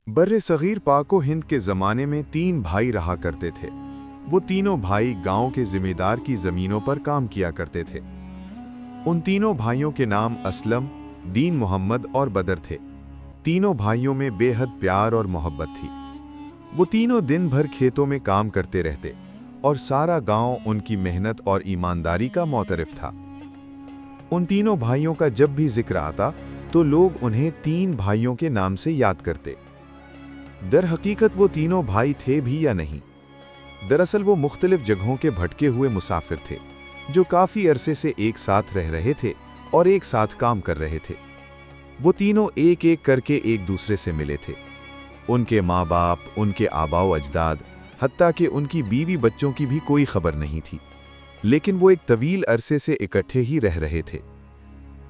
बर्र-ए-सग़ीर पाक व हिंद के ज़माने में 3 भाई रहा करते थे। वो तीनों भाई गांव के ज़िम्मेदार की ज़मीनों पर काम किया करते थे। उन तीनों भाइयों के नाम असलम, दीन मोहम्मद और बदर थे। तीनों भाइयों में बेहद प्यार और मोहब्बत थी। वो तीनों दिन भर खेतों में काम करते रहते और सारा गांव उनकी मेहनत और ईमानदारी का मोतरफ था। उन तीनों भाइयों का जब भी जिक्र आता तो लोग उन्हें 3 भाइयों के नाम से याद करते। दर हकीकत वो तीनों भाई थे भी या नहीं। दरअसल वो मुख्तलिफ जगहों के भटके हुए मुसाफिर थे जो काफ़ी अरसे से एक साथ रह रहे थे और एक साथ काम कर रहे थे। वो तीनों एक एक करके एक दूसरे से मिले थे। उनके माँ बाप, उनके आबाओ अजदाद, हत्ता कि उनकी बीवी बच्चों की भी कोई खबर नहीं थी। लेकिन वो एक तवील अरसे से इकट्ठे ही रह रहे थे।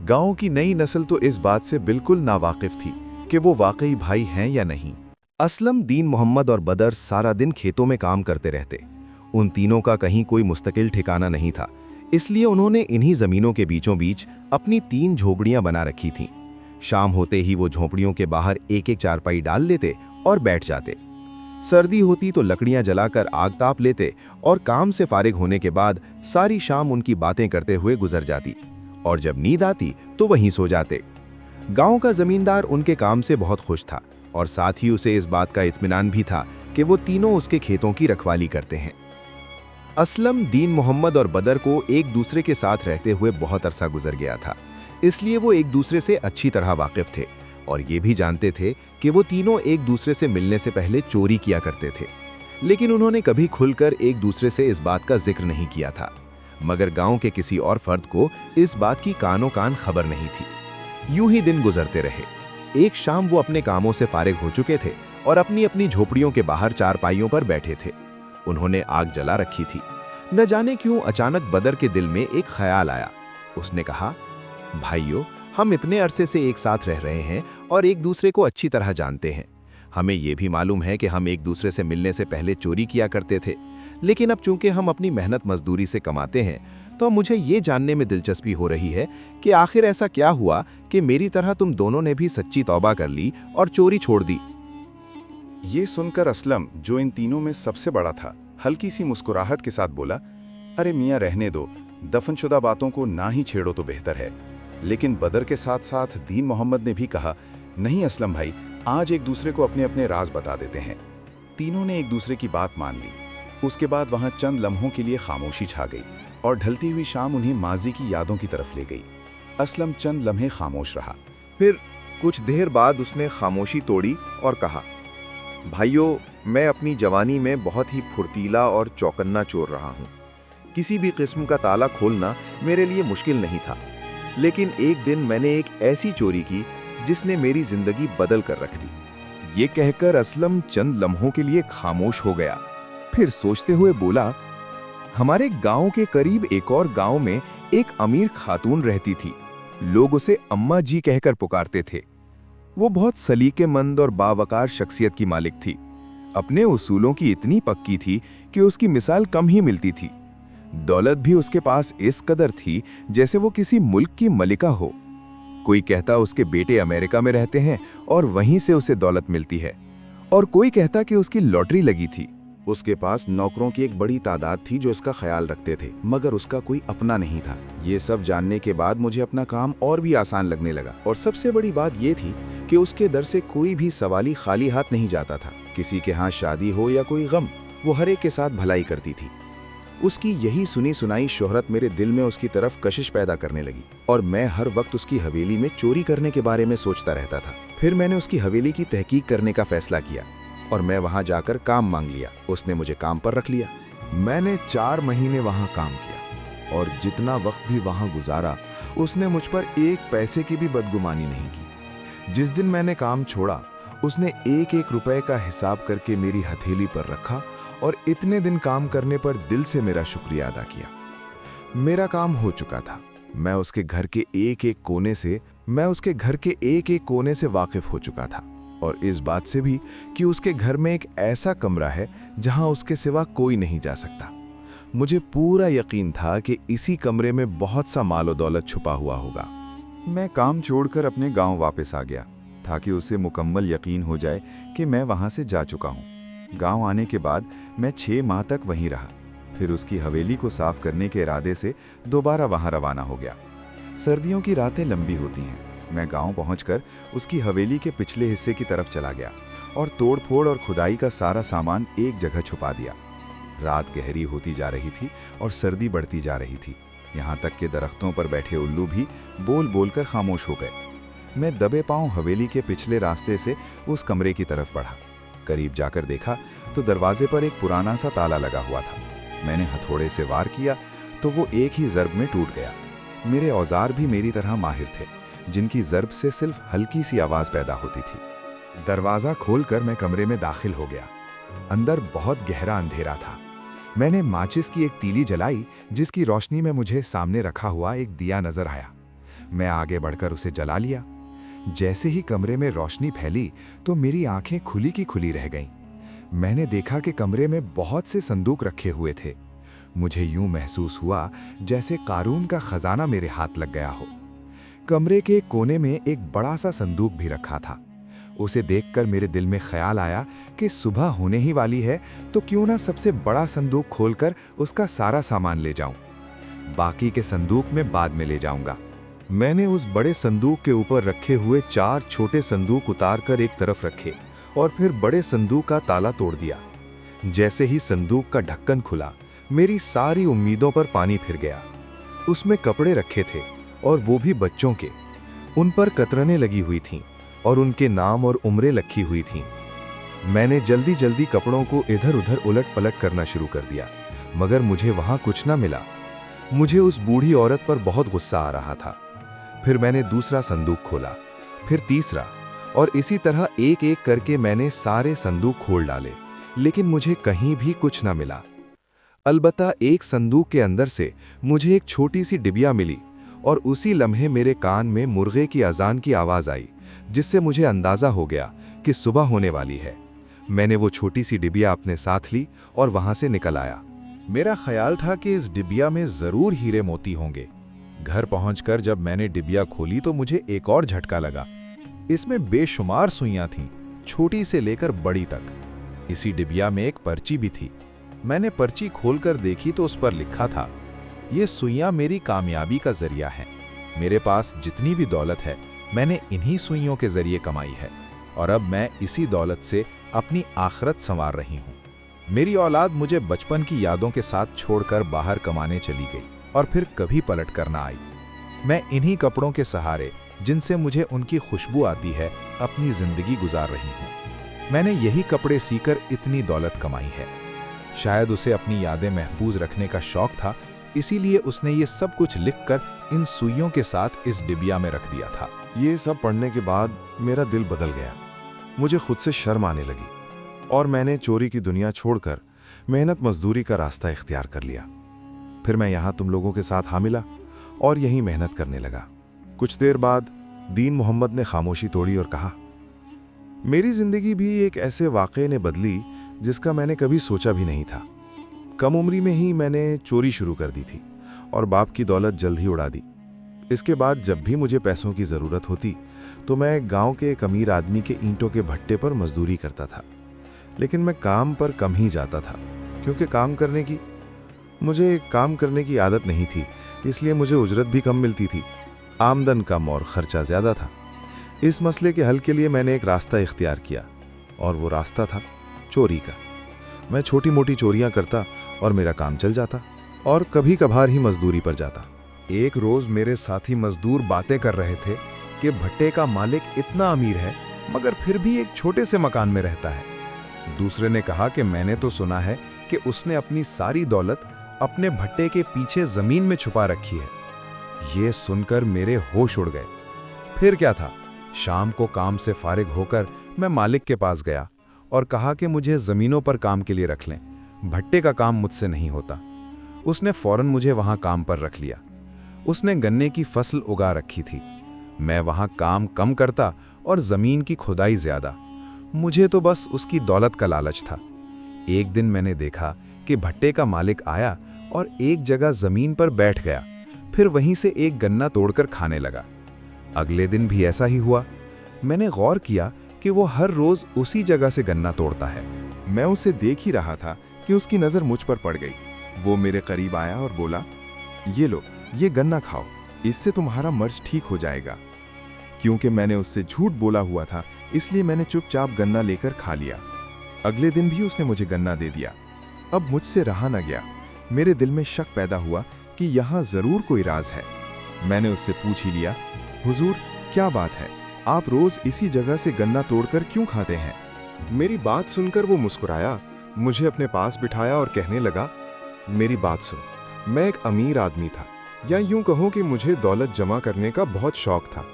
गांव की नई नस्ल तो इस बात से बिल्कुल नावाकिफ थी कि वो वाकई भाई हैं या नहीं। असलम, दीन मोहम्मद और बदर सारा दिन खेतों में काम करते रहते। उन तीनों का कहीं कोई मुस्तकिल ठिकाना नहीं था, इसलिए उन्होंने इन्हीं जमीनों के बीचों बीच अपनी 3 झोपड़ियां बना रखी थीं। शाम होते ही वो झोपड़ियों के बाहर एक एक चारपाई डाल लेते और बैठ जाते। सर्दी होती तो लकड़ियां जलाकर आग ताप लेते और काम से फारिग होने के बाद सारी शाम उनकी बातें करते हुए गुजर जाती और जब नींद आती तो वहीं सो जाते। गांव का जमींदार उनके काम से बहुत खुश था और साथ ही उसे इस बात का इत्मीनान भी था कि वो तीनों उसके खेतों की रखवाली करते हैं। असलम, दीन मोहम्मद और बदर को एक दूसरे के साथ रहते हुए बहुत अरसा गुजर गया था, इसलिए वो एक दूसरे से अच्छी तरह वाकिफ थे और ये भी जानते थे कि वो तीनों एक दूसरे से मिलने से पहले चोरी किया करते थे। लेकिन उन्होंने कभी खुलकर एक दूसरे से इस बात का जिक्र नहीं किया था। मगर गांव के किसी और फर्द को इस बात की कानो कान खबर नहीं थी। यूं ही दिन गुजरते रहे। एक शाम वो अपने कामों से फारिग हो चुके थे और अपनी अपनी झोपड़ियों के बाहर चारपाइयों पर बैठे थे। उन्होंने आग जला रखी थी। न जाने क्यों अचानक बदर के दिल में एक ख्याल आया। उसने कहा, भाइयों, हम इतने अरसे से एक साथ रह रहे हैं और एक दूसरे को अच्छी तरह जानते हैं। हमें यह भी मालूम है कि हम एक दूसरे से मिलने से पहले चोरी किया करते थे, लेकिन अब चूंकि हम अपनी मेहनत मजदूरी से कमाते हैं तो मुझे ये जानने में दिलचस्पी हो रही है कि आखिर ऐसा क्या हुआ कि मेरी तरह तुम दोनों ने भी सच्ची तौबा कर ली और चोरी छोड़ दी। ये सुनकर असलम, जो इन तीनों में सबसे बड़ा था, हल्की सी मुस्कुराहट के साथ बोला, अरे मियाँ, रहने दो, दफनशुदा बातों को ना ही छेड़ो तो बेहतर है। लेकिन बदर के साथ साथ दीन मोहम्मद ने भी कहा, नहीं असलम भाई, आज एक दूसरे को अपने अपने राज बता देते हैं। तीनों ने एक दूसरे की बात मान ली। उसके बाद वहां चंद लम्हों के लिए खामोशी छा गई और ढलती हुई शाम उन्हें माजी की यादों की तरफ ले गई। असलम चंद लम्हे खामोश रहा। फिर कुछ देर बाद उसने खामोशी तोड़ी और कहा, भाइयों, मैं अपनी जवानी में बहुत ही फुर्तीला और चौकन्ना चोर रहा हूँ। किसी भी किस्म का ताला खोलना मेरे लिए मुश्किल नहीं था, लेकिन एक दिन मैंने एक ऐसी चोरी की जिसने मेरी जिंदगी बदल कर रख दी। ये कहकर असलम चंद लम्हों के लिए खामोश हो गया। फिर सोचते हुए बोला, हमारे गांव के करीब एक और गांव में एक अमीर खातून रहती थी। लोग उसे अम्मा जी कहकर पुकारते थे। वो बहुत सलीकेमंद और बावकार शख्सियत की मालिक थी। अपने उसूलों की इतनी पक्की थी कि उसकी मिसाल कम ही मिलती थी। दौलत भी उसके पास इस कदर थी जैसे वो किसी मुल्क की मलिका हो। कोई कहता उसके बेटे अमेरिका में रहते हैं और वहीं से उसे दौलत मिलती है, और कोई कहता कि उसकी लॉटरी लगी थी। उसके पास नौकरों की एक बड़ी तादाद थी जो उसका ख्याल रखते थे, मगर उसका कोई अपना नहीं था। ये सब जानने के बाद मुझे अपना काम और भी आसान लगने लगा, और सबसे बड़ी बात ये थी कि उसके दर से कोई भी सवाली खाली हाथ नहीं जाता था। किसी के यहाँ शादी हो या कोई गम, वो हर एक के साथ भलाई करती थी। उसकी यही सुनी सुनाई शोहरत मेरे दिल में उसकी तरफ कशिश पैदा करने लगी और मैं हर वक्त उसकी हवेली में चोरी करने के बारे में सोचता रहता था। फिर मैंने उसकी हवेली की तहकीक करने का फैसला किया और मैं वहां जाकर काम मांग लिया। उसने मुझे काम पर रख लिया। मैंने 4 महीने वहां काम किया और जितना वक्त भी वहां गुजारा उसने मुझ पर 1 पैसे की भी बदगुमानी नहीं की। जिस दिन मैंने काम छोड़ा, उसने 1-1 रुपए का हिसाब करके मेरी हथेली पर रखा और इतने दिन काम करने पर दिल से मेरा शुक्रिया अदा किया। मेरा काम हो चुका था। मैं उसके घर के एक एक कोने से वाकिफ हो चुका था, और इस बात से भी कि उसके घर में एक ऐसा कमरा है जहां उसके सिवा कोई नहीं जा सकता। मुझे पूरा यकीन था कि इसी कमरे में बहुत सा मालो दौलत छुपा हुआ होगा। मैं काम छोड़कर अपने गांव वापस आ गया। ताकि उसे मुकम्मल यकीन हो जाए कि मैं वहाँ से जा चुका हूँ। गांव आने के बाद मैं 6 माह तक वहीं रहा। फिर उसकी हवेली को साफ करने के इरादे से दोबारा वहाँ रवाना हो गया। सर्दियों की रातें लंबी होती हैं। मैं गांव पहुंचकर उसकी हवेली के पिछले हिस्से की तरफ चला गया और तोड़फोड़ और खुदाई का सारा सामान एक जगह छुपा दिया। रात गहरी होती जा रही थी और सर्दी बढ़ती जा रही थी। यहाँ तक कि दरख्तों पर बैठे उल्लू भी बोल बोलकर खामोश हो गए। मैं दबे पांव हवेली के पिछले रास्ते से उस कमरे की तरफ बढ़ा। करीब जाकर देखा तो दरवाजे पर एक पुराना सा ताला लगा हुआ था। मैंने हथौड़े से वार किया तो वो एक ही ज़र्ब में टूट गया। मेरे औजार भी मेरी तरह माहिर थे, जिनकी ज़र्ब से सिर्फ हल्की सी आवाज़ पैदा होती थी। दरवाज़ा खोलकर मैं कमरे में दाखिल हो गया। अंदर बहुत गहरा अंधेरा था। मैंने माचिस की एक तीली जलाई, जिसकी रोशनी में मुझे सामने रखा हुआ एक दिया नजर आया। मैं आगे बढ़कर उसे जला लिया। जैसे ही कमरे में रोशनी फैली तो मेरी आंखें खुली की खुली रह गईं। मैंने देखा कि कमरे में बहुत से संदूक रखे हुए थे। मुझे यूं महसूस हुआ जैसे कारून का खजाना मेरे हाथ लग गया हो। कमरे के कोने में एक बड़ा सा संदूक भी रखा था। उसे देखकर मेरे दिल में ख्याल आया कि सुबह होने ही वाली है, तो क्यों ना सबसे बड़ा संदूक खोलकर उसका सारा सामान ले जाऊं। बाकी के संदूक में बाद में ले जाऊंगा। मैंने उस बड़े संदूक के ऊपर रखे हुए 4 छोटे संदूक उतारकर एक तरफ रखे और फिर बड़े संदूक का ताला तोड़ दिया। जैसे ही संदूक का ढक्कन खुला, मेरी सारी उम्मीदों पर पानी फिर गया। उसमें कपड़े रखे थे और वो भी बच्चों के। उन पर कतरनें लगी हुई थीं और उनके नाम और उम्रें लिखी हुई थीं। मैंने जल्दी जल्दी कपड़ों को इधर उधर उलट पलट करना शुरू कर दिया, मगर मुझे वहां कुछ ना मिला। मुझे उस बूढ़ी औरत पर बहुत गुस्सा आ रहा था। फिर मैंने दूसरा संदूक खोला, फिर तीसरा, और इसी तरह एक एक करके मैंने सारे संदूक खोल डाले, लेकिन मुझे कहीं भी कुछ ना मिला। अलबत्ता एक संदूक के अंदर से मुझे एक छोटी सी डिबिया मिली और उसी लम्हे मेरे कान में मुर्गे की अजान की आवाज़ आई, जिससे मुझे अंदाज़ा हो गया कि सुबह होने वाली है। मैंने वो छोटी सी डिबिया अपने साथ ली और वहाँ से निकल आया। मेरा ख्याल था कि इस डिबिया में ज़रूर हीरे मोती होंगे। घर पहुंचकर जब मैंने डिबिया खोली तो मुझे एक और झटका लगा। इसमें बेशुमार सुइयां थीं, छोटी से लेकर बड़ी तक। इसी डिबिया में एक पर्ची भी थी। मैंने पर्ची खोलकर देखी तो उस पर लिखा था, ये सुइयां मेरी कामयाबी का जरिया हैं। मेरे पास जितनी भी दौलत है, मैंने इन्हीं सुइयों के जरिए कमाई है और अब मैं इसी दौलत से अपनी आखिरत संवार रही हूँ। मेरी औलाद मुझे बचपन की यादों के साथ छोड़कर बाहर कमाने चली गई और फिर कभी पलट कर ना आई। मैं इन्हीं कपड़ों के सहारे, जिनसे मुझे उनकी खुशबू आती है, अपनी जिंदगी गुजार रही हूँ। मैंने यही कपड़े सीकर इतनी दौलत कमाई है। शायद उसे अपनी यादें महफूज रखने का शौक था, इसीलिए उसने ये सब कुछ लिखकर इन सुइयों के साथ इस डिबिया में रख दिया था। ये सब पढ़ने के बाद मेरा दिल बदल गया। मुझे खुद से शर्म आने लगी और मैंने चोरी की दुनिया छोड़कर मेहनत मजदूरी का रास्ता इख्तियार कर लिया। फिर मैं यहाँ तुम लोगों के साथ आ मिला और यहीं मेहनत करने लगा। कुछ देर बाद दीन मोहम्मद ने खामोशी तोड़ी और कहा, मेरी जिंदगी भी एक ऐसे वाक़े ने बदली जिसका मैंने कभी सोचा भी नहीं था। कम उम्री में ही मैंने चोरी शुरू कर दी थी और बाप की दौलत जल्द ही उड़ा दी। इसके बाद जब भी मुझे पैसों की ज़रूरत होती तो मैं गांव के एक अमीर आदमी के ईंटों के भट्टे पर मजदूरी करता था। लेकिन मैं काम पर कम ही जाता था, क्योंकि मुझे काम करने की आदत नहीं थी, इसलिए मुझे उजरत भी कम मिलती थी। आमदन कम और खर्चा ज़्यादा था। इस मसले के हल के लिए मैंने एक रास्ता इख्तियार किया और वो रास्ता था चोरी का। मैं छोटी मोटी चोरियां करता और मेरा काम चल जाता और कभी कभार ही मजदूरी पर जाता। एक रोज़ मेरे साथी मजदूर बातें कर रहे थे कि भट्टे का मालिक इतना अमीर है, मगर फिर भी एक छोटे से मकान में रहता है। दूसरे ने कहा कि मैंने तो सुना है कि उसने अपनी सारी दौलत अपने भट्टे के पीछे ज़मीन में छुपा रखी है। ये सुनकर मेरे होश उड़ गए। फिर क्या था, शाम को काम से फारिग होकर मैं मालिक के पास गया और कहा कि मुझे ज़मीनों पर काम के लिए रख लें, भट्टे का काम मुझसे नहीं होता। उसने फ़ौरन मुझे वहाँ काम पर रख लिया। उसने गन्ने की फसल उगा रखी थी। मैं वहाँ काम कम करता और ज़मीन की खुदाई ज़्यादा। मुझे तो बस उसकी दौलत का लालच था। एक दिन मैंने देखा कि भट्टे का मालिक आया और एक जगह ज़मीन पर बैठ गया, फिर वहीं से एक गन्ना तोड़कर खाने लगा। अगले दिन भी ऐसा ही हुआ। मैंने गौर किया कि वो हर रोज उसी जगह से गन्ना तोड़ता है। मैं उसे देख ही रहा था कि उसकी नज़र मुझ पर पड़ गई। वो मेरे करीब आया और बोला, ये लो, ये गन्ना खाओ, इससे तुम्हारा मर्ज ठीक हो जाएगा। क्योंकि मैंने उससे झूठ बोला हुआ था, इसलिए मैंने चुपचाप गन्ना लेकर खा लिया। अगले दिन भी उसने मुझे गन्ना दे दिया। अब मुझसे रहा न गया। मेरे दिल में शक पैदा हुआ कि यहाँ ज़रूर कोई राज है। मैंने उससे पूछ ही लिया, हुजूर, क्या बात है? आप रोज़ इसी जगह से गन्ना तोड़कर क्यों खाते हैं? मेरी बात सुनकर वो मुस्कुराया, मुझे अपने पास बिठाया और कहने लगा, मेरी बात सुन, मैं एक अमीर आदमी था, या यूं कहो कि मुझे दौलत जमा करने का बहुत शौक था।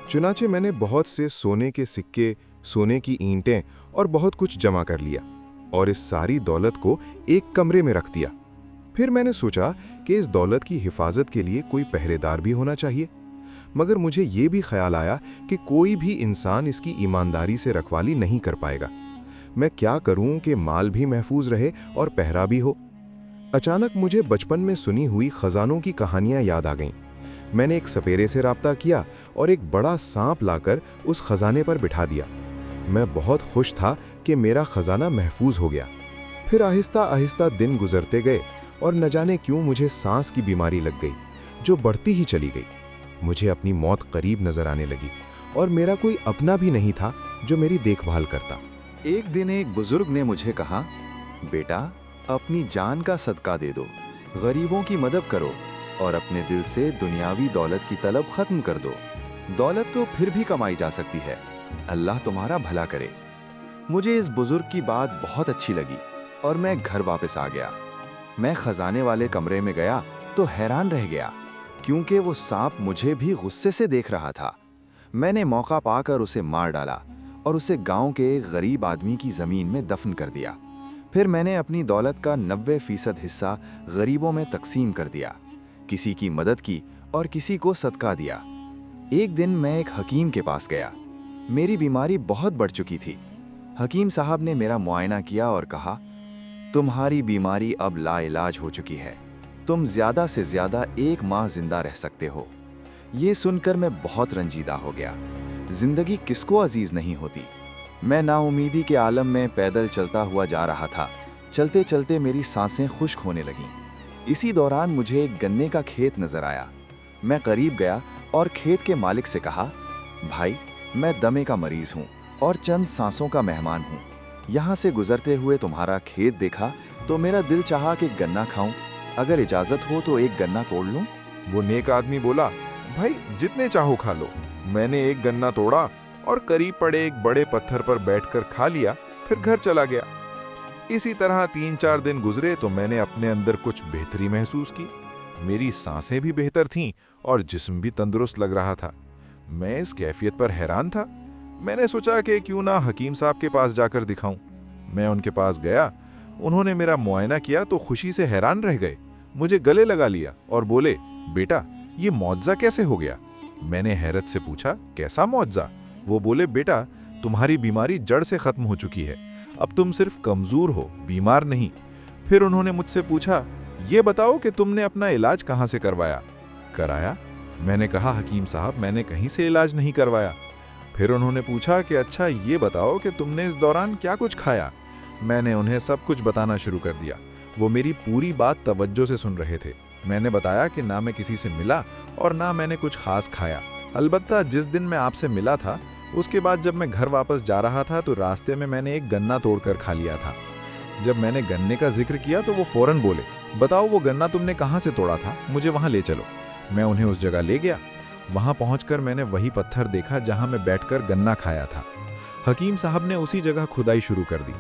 चुनाचे मैंने बहुत से सोने के सिक्के, सोने की ईंटें और बहुत कुछ जमा कर लिया और इस सारी दौलत को एक कमरे में रख दिया। फिर मैंने सोचा कि इस दौलत की हिफाजत के लिए कोई पहरेदार भी होना चाहिए, मगर मुझे ये भी ख्याल आया कि कोई भी इंसान इसकी ईमानदारी से रखवाली नहीं कर पाएगा। मैं क्या करूं कि माल भी महफूज रहे और पहरा भी हो। अचानक मुझे बचपन में सुनी हुई खजानों की कहानियां याद आ गईं। मैंने एक सपेरे से राब्ता किया और एक बड़ा सांप लाकर उस खजाने पर बिठा दिया। मैं बहुत खुश था कि मेरा खजाना महफूज हो गया। फिर आहिस्ता आहिस्ता दिन गुजरते गए और न जाने क्यों मुझे सांस की बीमारी लग गई, जो बढ़ती ही चली गई। मुझे अपनी मौत करीब नजर आने लगी और मेरा कोई अपना भी नहीं था जो मेरी देखभाल करता। एक दिन एक बुजुर्ग ने मुझे कहा, बेटा, अपनी जान का सदका दे दो, गरीबों की मदद करो और अपने दिल से दुनियावी दौलत की तलब खत्म कर दो। दौलत तो फिर भी कमाई जा सकती है, अल्लाह तुम्हारा भला करे। मुझे इस बुजुर्ग की बात बहुत अच्छी लगी और मैं घर वापस आ गया। मैं खजाने वाले कमरे में गया तो हैरान रह गया, क्योंकि वो सांप मुझे भी गुस्से से देख रहा था। मैंने मौका पाकर उसे मार डाला और उसे गांव के एक गरीब आदमी की ज़मीन में दफन कर दिया। फिर मैंने अपनी दौलत का 90% हिस्सा गरीबों में तकसीम कर दिया, किसी की मदद की और किसी को सदका दिया। एक दिन मैं एक हकीम के पास गया। मेरी बीमारी बहुत बढ़ चुकी थी। हकीम साहब ने मेरा मुआयना किया और कहा, तुम्हारी बीमारी अब लाइलाज हो चुकी है, तुम ज़्यादा से ज़्यादा 1 माह जिंदा रह सकते हो। ये सुनकर मैं बहुत रंजीदा हो गया। जिंदगी किसको अजीज नहीं होती। मैं नाउमीदी के आलम में पैदल चलता हुआ जा रहा था। चलते चलते मेरी सांसें खुश्क होने लगीं। इसी दौरान मुझे एक गन्ने का खेत नजर आया। मैं करीब गया और खेत के मालिक से कहा, भाई, मैं दमे का मरीज हूँ और चंद सांसों का मेहमान हूँ। यहाँ से गुजरते हुए तुम्हारा खेत देखा तो मेरा दिल चाहा कि गन्ना खाऊं। अगर इजाजत हो तो एक गन्ना तोड़ लूं। वो नेक आदमी बोला, भाई, जितने चाहो खा लो। मैंने एक गन्ना तोड़ा और करीब पड़े एक बड़े पत्थर पर बैठकर खा लिया, फिर घर चला गया। इसी तरह 3-4 दिन गुजरे तो मैंने अपने अंदर कुछ बेहतरी महसूस की। मेरी सांसें भी बेहतर थीं और जिस्म भी तंदुरुस्त लग रहा था। मैं इस कैफियत पर हैरान था। मैंने सोचा कि क्यों ना हकीम साहब के पास जाकर दिखाऊं। मैं उनके पास गया। उन्होंने मेरा मुआयना किया तो खुशी से हैरान रह गए। मुझे गले लगा लिया और बोले, बेटा, ये मुआवजा कैसे हो गया? मैंने हैरत से पूछा, कैसा मुआवजा? वो बोले, बेटा, तुम्हारी बीमारी जड़ से खत्म हो चुकी है, अब तुम सिर्फ कमजोर हो, बीमार नहीं। फिर उन्होंने मुझसे पूछा, ये बताओ कि तुमने अपना इलाज कहाँ से कराया? मैंने कहा, हकीम साहब, मैंने कहीं से इलाज नहीं करवाया। फिर उन्होंने पूछा कि अच्छा, ये बताओ कि तुमने इस दौरान क्या कुछ खाया? मैंने उन्हें सब कुछ बताना शुरू कर दिया। वो मेरी पूरी बात तवज्जो से सुन रहे थे। मैंने बताया कि ना मैं किसी से मिला और ना मैंने कुछ खास खाया। अलबत्ता जिस दिन मैं आपसे मिला था, उसके बाद जब मैं घर वापस जा रहा था तो रास्ते में मैंने एक गन्ना तोड़कर खा लिया था। जब मैंने गन्ने का जिक्र किया तो वो फौरन बोले, बताओ वो गन्ना तुमने कहाँ से तोड़ा था, मुझे वहाँ ले चलो। मैं उन्हें उस जगह ले गया। वहाँ पहुँचकर मैंने वही पत्थर देखा जहाँ मैं बैठकर गन्ना खाया था। हकीम साहब ने उसी जगह खुदाई शुरू कर दी।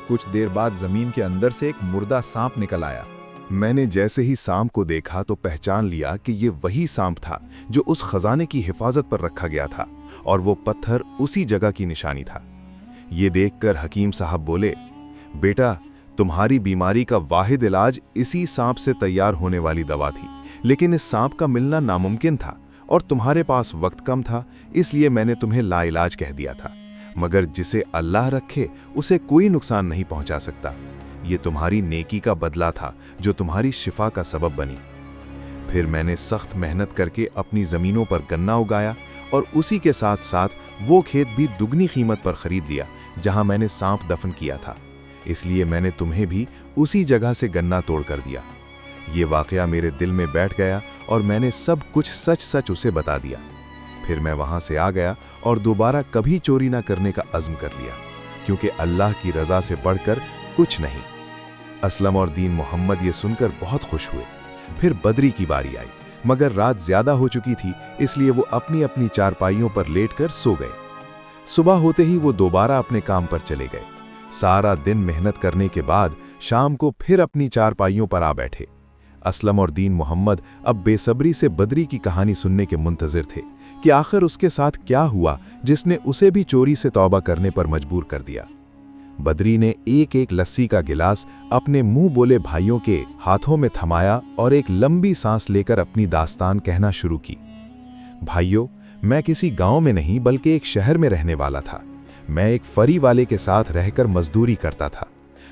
कुछ देर बाद जमीन के अंदर से एक मुर्दा सांप निकल आया। मैंने जैसे ही सांप को देखा तो पहचान लिया कि ये वही सांप था जो उस खजाने की हिफाजत पर रखा गया था और वो पत्थर उसी जगह की निशानी था। ये देखकर हकीम साहब बोले, बेटा, तुम्हारी बीमारी का वाहिद इलाज इसी सांप से तैयार होने वाली दवा थी, लेकिन इस सांप का मिलना नामुमकिन था और तुम्हारे पास वक्त कम था, इसलिए मैंने तुम्हें लाइलाज कह दिया था। मगर जिसे अल्लाह रखे उसे कोई नुकसान नहीं पहुंचा सकता। ये तुम्हारी नेकी का बदला था जो तुम्हारी शिफा का सबब बनी। फिर मैंने सख्त मेहनत करके अपनी ज़मीनों पर गन्ना उगाया और उसी के साथ साथ वो खेत भी दुगनी कीमत पर खरीद लिया जहां मैंने सांप दफन किया था। इसलिए मैंने तुम्हें भी उसी जगह से गन्ना तोड़ कर दिया। ये वाकया मेरे दिल में बैठ गया और मैंने सब कुछ सच सच उसे बता दिया। फिर मैं वहां से आ गया और दोबारा कभी चोरी ना करने का अज़्म कर लिया, क्योंकि अल्लाह की रज़ा से बढ़कर कुछ नहीं। असलम और दीन मोहम्मद ये सुनकर बहुत खुश हुए। फिर बदरी की बारी आई, मगर रात ज्यादा हो चुकी थी, इसलिए वो अपनी अपनी चारपाइयों पर लेटकर सो गए। सुबह होते ही वो दोबारा अपने काम पर चले गए। सारा दिन मेहनत करने के बाद शाम को फिर अपनी चारपाइयों पर आ बैठे। असलम और दीन मोहम्मद अब बेसब्री से बदरी की कहानी सुनने के मुंतजिर थे कि आखिर उसके साथ क्या हुआ जिसने उसे भी चोरी से तौबा करने पर मजबूर कर दिया। बदरी ने एक एक लस्सी का गिलास अपने मुंह बोले भाइयों के हाथों में थमाया और एक लंबी सांस लेकर अपनी दास्तान कहना शुरू की। भाइयों, मैं किसी गांव में नहीं बल्कि एक शहर में रहने वाला था। मैं एक फरी वाले के साथ रहकर मजदूरी करता था।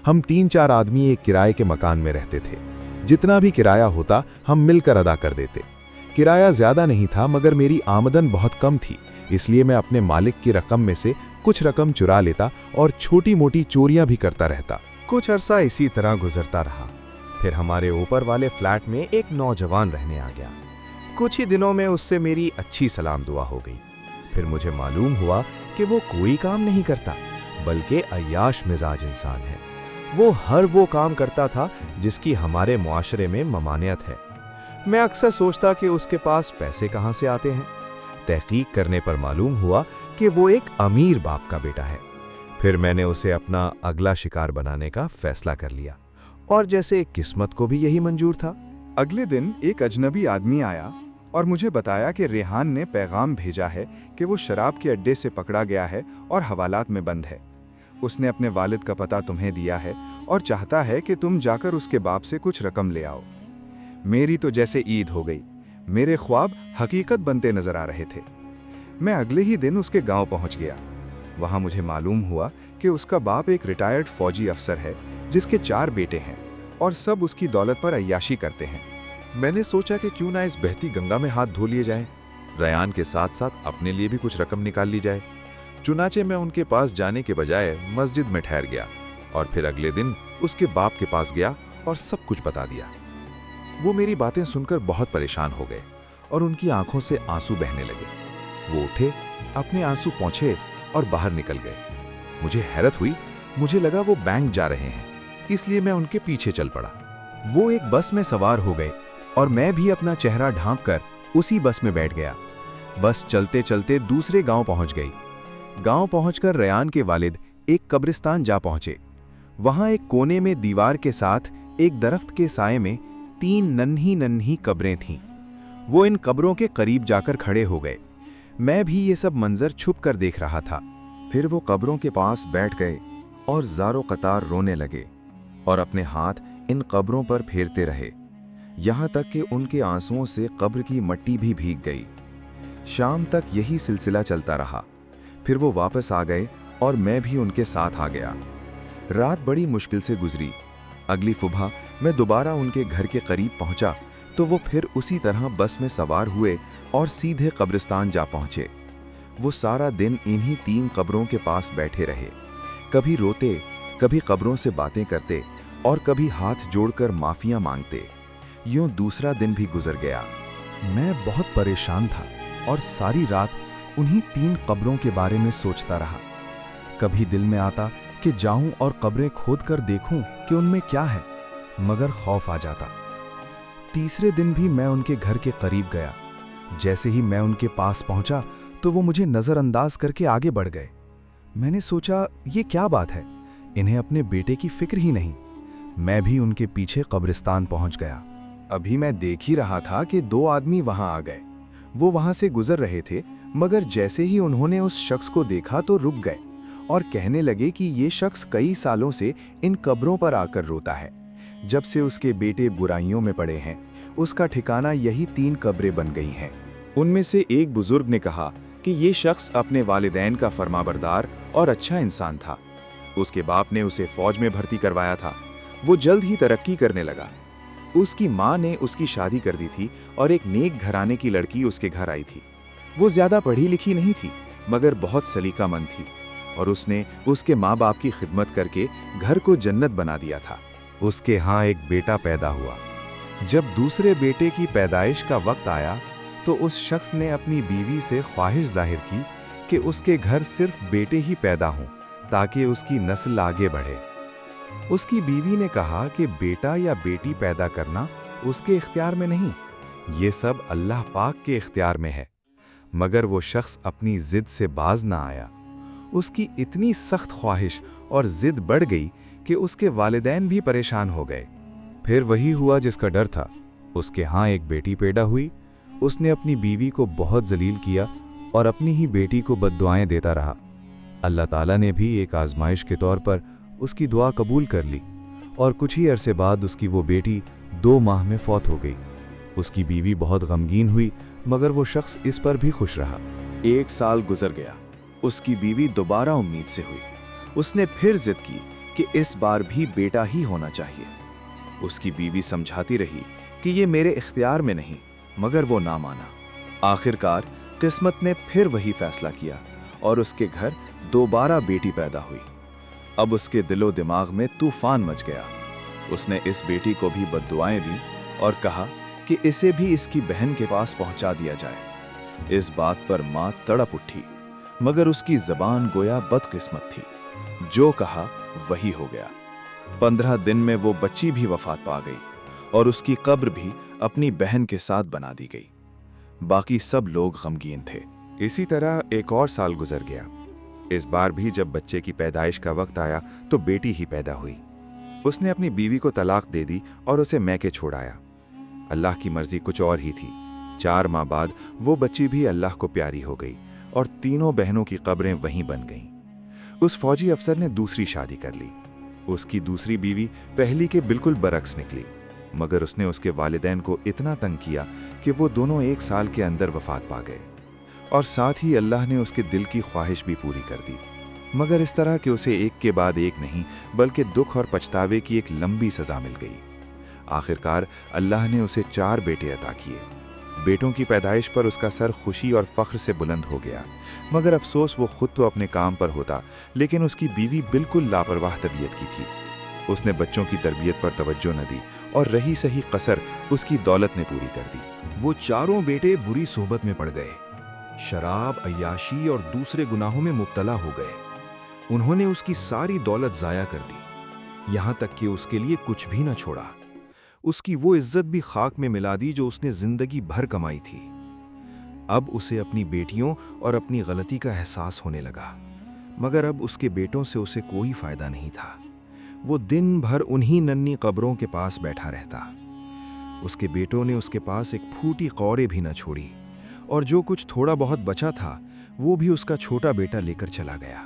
हम 3-4 आदमी एक किराए के मकान में रहते थे। जितना भी किराया होता हम मिलकर अदा कर देते। किराया ज्यादा नहीं था, मगर मेरी आमदन बहुत कम थी, इसलिए मैं अपने मालिक की रकम में से कुछ रकम चुरा लेता और छोटी मोटी चोरियां भी करता रहता। कुछ अरसा इसी तरह गुजरता रहा। फिर हमारे ऊपर वाले फ्लैट में एक नौजवान रहने आ गया। कुछ ही दिनों में उससे मेरी अच्छी सलाम दुआ हो गई। फिर मुझे मालूम हुआ कि वो कोई काम नहीं करता, बल्कि अय्याश मिजाज इंसान है। वो हर वो काम करता था जिसकी हमारे मुआशरे में ममानियत है। मैं अक्सर सोचता कि उसके पास पैसे कहाँ से आते हैं। तहकीक करने पर मालूम हुआ कि वो एक अमीर बाप का बेटा है। फिर मैंने उसे अपना अगला शिकार बनाने का फैसला कर लिया, और जैसे किस्मत को भी यही मंजूर था। अगले दिन एक अजनबी आदमी आया और मुझे बताया कि रेहान ने पैगाम भेजा है कि वो शराब के अड्डे से पकड़ा गया है और हवालात में बंद है। उसने अपने वालिद का पता तुम्हें दिया है और चाहता है कि तुम जाकर उसके बाप से कुछ रकम ले आओ। मेरी तो जैसे ईद हो गई। मेरे ख्वाब हकीकत बनते नजर आ रहे थे। मैं अगले ही दिन उसके गांव पहुंच गया। वहां मुझे मालूम हुआ कि उसका बाप एक रिटायर्ड फौजी अफसर है जिसके 4 बेटे हैं और सब उसकी दौलत पर अय्याशी करते हैं। मैंने सोचा कि क्यों ना इस बहती गंगा में हाथ धो लिए जाएं। रयान के साथ साथ अपने लिए भी कुछ रकम निकाल ली जाए। चुनाचे मैं उनके पास जाने के बजाय मस्जिद में ठहर गया और फिर अगले दिन उसके बाप के पास गया और सब कुछ बता दिया। वो मेरी बातें सुनकर बहुत परेशान हो गए और उनकी आंखों से आंसू बहने लगे। वो उठे, अपने आंसू पोंछे और बाहर निकल गए। मुझे हैरत हुई। मुझे लगा वो बैंक जा रहे हैं, इसलिए मैं उनके पीछे चल पड़ा। वो एक बस में सवार हो गए और मैं भी अपना चेहरा ढांपकर उसी बस में बैठ गया। बस चलते चलते दूसरे गांव पहुंच गई। गांव पहुंचकर रयान के वालिद एक कब्रिस्तान जा पहुंचे। वहां एक कोने में दीवार के साथ एक दरख्त के साए में 3 नन्ही नन्ही कब्रें थीं। वो इन कब्रों के करीब जाकर खड़े हो गए। मैं भी ये सब मंजर छुप कर देख रहा था। फिर वो कब्रों के पास बैठ गए और ज़ारो कतार रोने लगे और अपने हाथ इन कब्रों पर फेरते रहे, यहाँ तक कि उनके आंसुओं से कब्र की मिट्टी भी भीग गई। शाम तक यही सिलसिला चलता रहा। फिर वो वापस आ गए और मैं भी उनके साथ आ गया। रात बड़ी मुश्किल से गुजरी। अगली सुबह मैं दोबारा उनके घर के करीब पहुंचा तो वो फिर उसी तरह बस में सवार हुए और सीधे कब्रिस्तान जा पहुंचे। वो सारा दिन इन्हीं 3 कब्रों के पास बैठे रहे। कभी रोते, कभी कब्रों से बातें करते और कभी हाथ जोड़कर माफियां मांगते। यूं दूसरा दिन भी गुजर गया। मैं बहुत परेशान था और सारी रात उन्हीं 3 कब्रों के बारे में सोचता रहा। कभी दिल में आता कि जाऊं और कब्रें खोदकर देखूं कि उनमें क्या है, मगर खौफ आ जाता। तीसरे दिन भी मैं उनके घर के करीब गया। जैसे ही मैं उनके पास पहुंचा तो वो मुझे नज़रअंदाज करके आगे बढ़ गए। मैंने सोचा, ये क्या बात है, इन्हें अपने बेटे की फिक्र ही नहीं। मैं भी उनके पीछे कब्रिस्तान पहुंच गया। अभी मैं देख ही रहा था कि 2 आदमी वहां आ गए। वो वहां से गुजर रहे थे, मगर जैसे ही उन्होंने उस शख्स को देखा तो रुक गए और कहने लगे कि ये शख्स कई सालों से इन कब्रों पर आकर रोता है। जब से उसके बेटे बुराइयों में पड़े हैं, उसका ठिकाना यही 3 कब्रें बन गई हैं। उनमें से एक बुजुर्ग ने कहा कि ये शख्स अपने वालिदैन का फरमाबरदार और अच्छा इंसान था। उसके बाप ने उसे फौज में भर्ती करवाया था। वो जल्द ही तरक्की करने लगा। उसकी माँ ने उसकी शादी कर दी थी और एक नेक घराने की लड़की उसके घर आई थी। वो ज्यादा पढ़ी लिखी नहीं थी, मगर बहुत सलीकामंद थी और उसने उसके माँ बाप की खिदमत करके घर को जन्नत बना दिया था। उसके यहाँ एक बेटा पैदा हुआ। जब दूसरे बेटे की पैदाइश का वक्त आया तो उस शख्स ने अपनी बीवी से ख्वाहिश जाहिर की कि उसके घर सिर्फ बेटे ही पैदा हों ताकि उसकी नस्ल आगे बढ़े। उसकी बीवी ने कहा कि बेटा या बेटी पैदा करना उसके इख्तियार में नहीं, ये सब अल्लाह पाक के इख्तियार में है। मगर वो शख्स अपनी जिद से बाज ना आया। उसकी इतनी सख्त ख्वाहिश और जिद बढ़ गई कि उसके वालिदैन भी परेशान हो गए। फिर वही हुआ जिसका डर था। उसके यहाँ एक बेटी पैदा हुई। उसने अपनी बीवी को बहुत जलील किया और अपनी ही बेटी को बद्दुआएं देता रहा। अल्लाह ताला ने भी एक आजमाइश के तौर पर उसकी दुआ कबूल कर ली और कुछ ही अरसे बाद उसकी वो बेटी 2 माह में फौत हो गई। उसकी बीवी बहुत गमगीन हुई, मगर वो शख्स इस पर भी खुश रहा। 1 साल गुजर गया। उसकी बीवी दोबारा उम्मीद से हुई। उसने फिर जिद की कि इस बार भी बेटा ही होना चाहिए। उसकी बीवी समझाती रही कि ये मेरे इख्तियार में नहीं, मगर वो ना माना। आखिरकार किस्मत ने फिर वही फैसला किया और उसके घर दोबारा बेटी पैदा हुई। अब उसके दिलो दिमाग में तूफान मच गया। उसने इस बेटी को भी बद्दुआएं दी और कहा कि इसे भी इसकी बहन के पास पहुंचा दिया जाए। इस बात पर मां तड़प उठी, मगर उसकी जबान गोया बदकिस्मत थी। जो कहा वही हो गया। 15 दिन में वो बच्ची भी वफात पा गई और उसकी कब्र भी अपनी बहन के साथ बना दी गई। बाकी सब लोग गमगीन थे। इसी तरह एक और साल गुजर गया। इस बार भी जब बच्चे की पैदाइश का वक्त आया तो बेटी ही पैदा हुई। उसने अपनी बीवी को तलाक दे दी और उसे मैके छोड़ आया। अल्लाह की मर्जी कुछ और ही थी। 4 माह बाद वो बच्ची भी अल्लाह को प्यारी हो गई और तीनों बहनों की कब्रें वहीं बन गईं। उस फौजी अफसर ने दूसरी शादी कर ली। उसकी दूसरी बीवी पहली के बिल्कुल बरक्स निकली, मगर उसने उसके वालिदैन को इतना तंग किया कि वो दोनों 1 साल के अंदर वफात पा गए और साथ ही अल्लाह ने उसके दिल की ख्वाहिश भी पूरी कर दी, मगर इस तरह कि उसे एक के बाद एक नहीं बल्कि दुख और पछतावे की एक लंबी सज़ा मिल गई। आखिरकार अल्लाह ने उसे 4 बेटे अता किए। बेटों की पैदाइश पर उसका सर खुशी और फख्र से बुलंद हो गया, मगर अफसोस वो खुद तो अपने काम पर होता, लेकिन उसकी बीवी बिल्कुल लापरवाह तबीयत की थी। उसने बच्चों की तरबियत पर तवज्जो न दी और रही सही कसर उसकी दौलत ने पूरी कर दी। वो चारों बेटे बुरी सोहबत में पड़ गए। शराब, अय्याशी और दूसरे गुनाहों में मुब्तला हो गए। उन्होंने उसकी सारी दौलत ज़ाया कर दी, यहाँ तक कि उसके लिए कुछ भी न छोड़ा। उसकी वो इज्जत भी खाक में मिला दी जो उसने जिंदगी भर कमाई थी। अब उसे अपनी बेटियों और अपनी गलती का एहसास होने लगा, मगर अब उसके बेटों से उसे कोई फायदा नहीं था। वो दिन भर उन्हीं नन्ही कब्रों के पास बैठा रहता। उसके बेटों ने उसके पास एक फूटी कौरे भी न छोड़ी और जो कुछ थोड़ा बहुत बचा था वो भी उसका छोटा बेटा लेकर चला गया।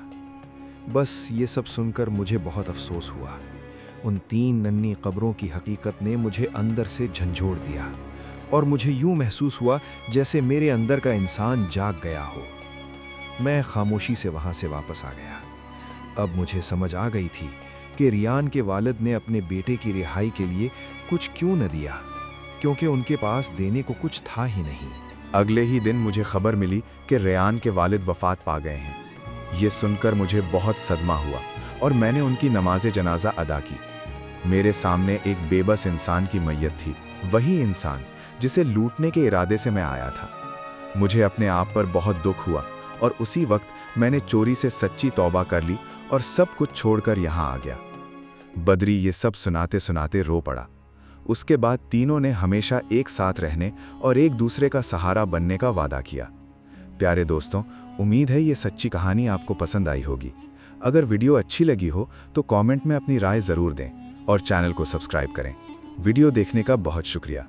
बस ये सब सुनकर मुझे बहुत अफसोस हुआ। उन 3 नन्ही कब्रों की हकीकत ने मुझे अंदर से झंझोड़ दिया और मुझे यूं महसूस हुआ जैसे मेरे अंदर का इंसान जाग गया हो। मैं खामोशी से वहां से वापस आ गया। अब मुझे समझ आ गई थी कि रियान के वालिद ने अपने बेटे की रिहाई के लिए कुछ क्यों न दिया, क्योंकि उनके पास देने को कुछ था ही नहीं। अगले ही दिन मुझे खबर मिली कि रियान के वालिद वफात पा गए हैं। ये सुनकर मुझे बहुत सदमा हुआ और मैंने उनकी नमाज जनाजा अदा की। मेरे सामने एक बेबस इंसान की मैयत थी, वही इंसान जिसे लूटने के इरादे से मैं आया था। मुझे अपने आप पर बहुत दुख हुआ और उसी वक्त मैंने चोरी से सच्ची तौबा कर ली और सब कुछ छोड़कर यहाँ आ गया। बदरी ये सब सुनाते सुनाते रो पड़ा। उसके बाद तीनों ने हमेशा एक साथ रहने और एक दूसरे का सहारा बनने का वादा किया। प्यारे दोस्तों, उम्मीद है ये सच्ची कहानी आपको पसंद आई होगी। अगर वीडियो अच्छी लगी हो तो कमेंट में अपनी राय ज़रूर दें और चैनल को सब्सक्राइब करें। वीडियो देखने का बहुत शुक्रिया।